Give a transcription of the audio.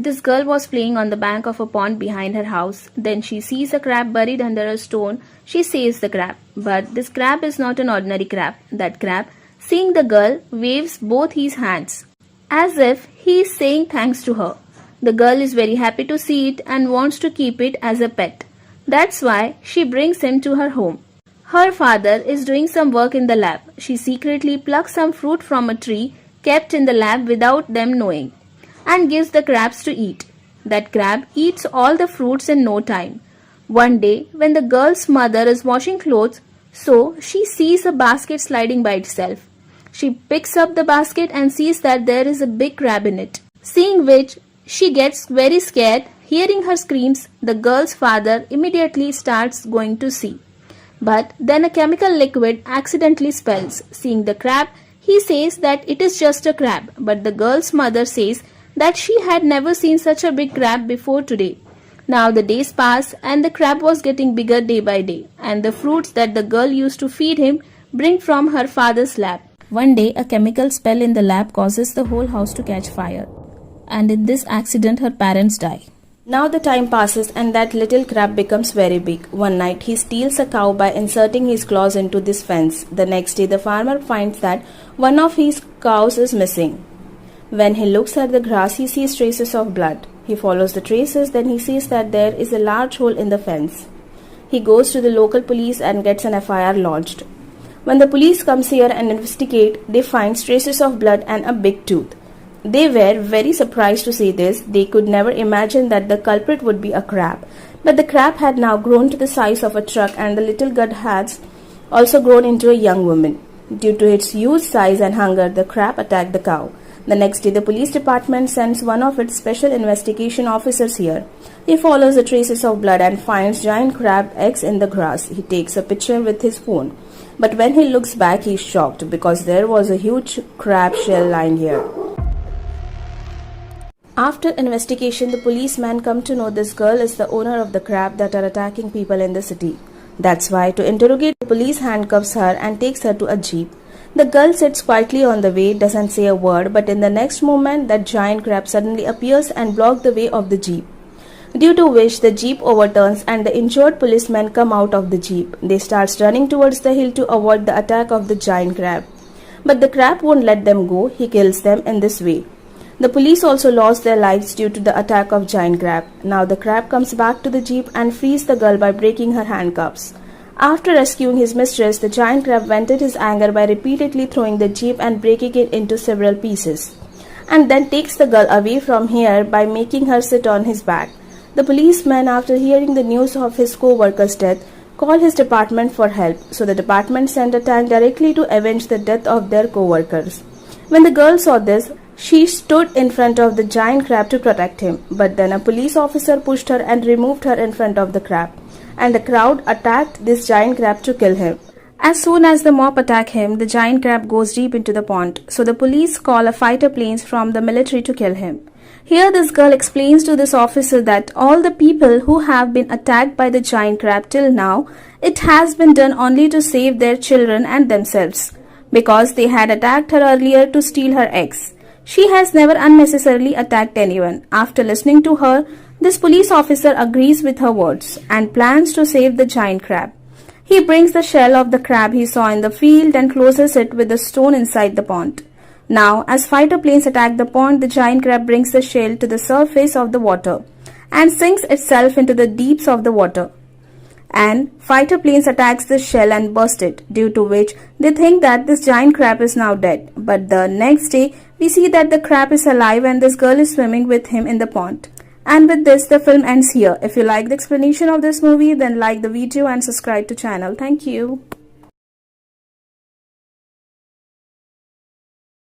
This girl was playing on the bank of a pond behind her house. Then she sees a crab buried under a stone. She saves the crab. But this crab is not an ordinary crab. That crab, seeing the girl, waves both his hands, as if he is saying thanks to her. The girl is very happy to see it and wants to keep it as a pet. That's why she brings him to her home. Her father is doing some work in the lab. She secretly plucks some fruit from a tree kept in the lab without them knowing, and gives the crabs to eat. That crab eats all the fruits in no time. One day, when the girl's mother is washing clothes, so she sees a basket sliding by itself. She picks up the basket and sees that there is a big crab in it. Seeing which, she gets very scared. Hearing her screams, the girl's father immediately starts going to see. But then a chemical liquid accidentally spills. Seeing the crab, he says that it is just a crab, but the girl's mother says that she had never seen such a big crab before today. Now the days pass and the crab was getting bigger day by day, and the fruits that the girl used to feed him bring from her father's lab. One day a chemical spill in the lab causes the whole house to catch fire, and in this accident her parents die. Now the time passes and that little crab becomes very big. One night he steals a cow by inserting his claws into this fence. The next day the farmer finds that one of his cows is missing. When he looks at the grass, he sees traces of blood. He follows the traces, then he sees that there is a large hole in the fence. He goes to the local police and gets an FIR launched. When the police comes here and investigate, they find traces of blood and a big tooth. They were very surprised to see this. They could never imagine that the culprit would be a crab. But the crab had now grown to the size of a truck, and the little girl had also grown into a young woman. Due to its huge size and hunger, the crab attacked the cow. The next day, the police department sends one of its special investigation officers here. He follows the traces of blood and finds giant crab eggs in the grass. He takes a picture with his phone. But when he looks back, he is shocked because there was a huge crab shell lying here. After investigation, the policemen come to know this girl is the owner of the crab that are attacking people in the city. That's why, to interrogate, the police handcuffs her and takes her to a jeep. The girl sits quietly on the way, doesn't say a word, but in the next moment, that giant crab suddenly appears and blocks the way of the jeep. Due to which, the jeep overturns and the injured policemen come out of the jeep. They start running towards the hill to avoid the attack of the giant crab. But the crab won't let them go. He kills them in this way. The police also lost their lives due to the attack of giant crab. Now the crab comes back to the jeep and frees the girl by breaking her handcuffs. After rescuing his mistress, the giant crab vented his anger by repeatedly throwing the jeep and breaking it into several pieces, and then takes the girl away from here by making her sit on his back. The policeman, after hearing the news of his co-worker's death, called his department for help, so the department sent a tank directly to avenge the death of their co-workers. When the girl saw this, she stood in front of the giant crab to protect him, but then a police officer pushed her and removed her in front of the crab, and the crowd attacked this giant crab to kill him. As soon as the mob attack him, the giant crab goes deep into the pond, so the police call a fighter planes from the military to kill him. Here this girl explains to this officer that all the people who have been attacked by the giant crab till now, it has been done only to save their children and themselves, because they had attacked her earlier to steal her eggs. She has never unnecessarily attacked anyone. After listening to her, this police officer agrees with her words and plans to save the giant crab. He brings the shell of the crab he saw in the field and closes it with a stone inside the pond. Now, as fighter planes attack the pond, the giant crab brings the shell to the surface of the water and sinks itself into the deeps of the water. And fighter planes attacks the shell and burst it, due to which they think that this giant crab is now dead. But the next day, we see that the crab is alive and this girl is swimming with him in the pond. And with this, the film ends here. If you like the explanation of this movie, then like the video and subscribe to channel. Thank you.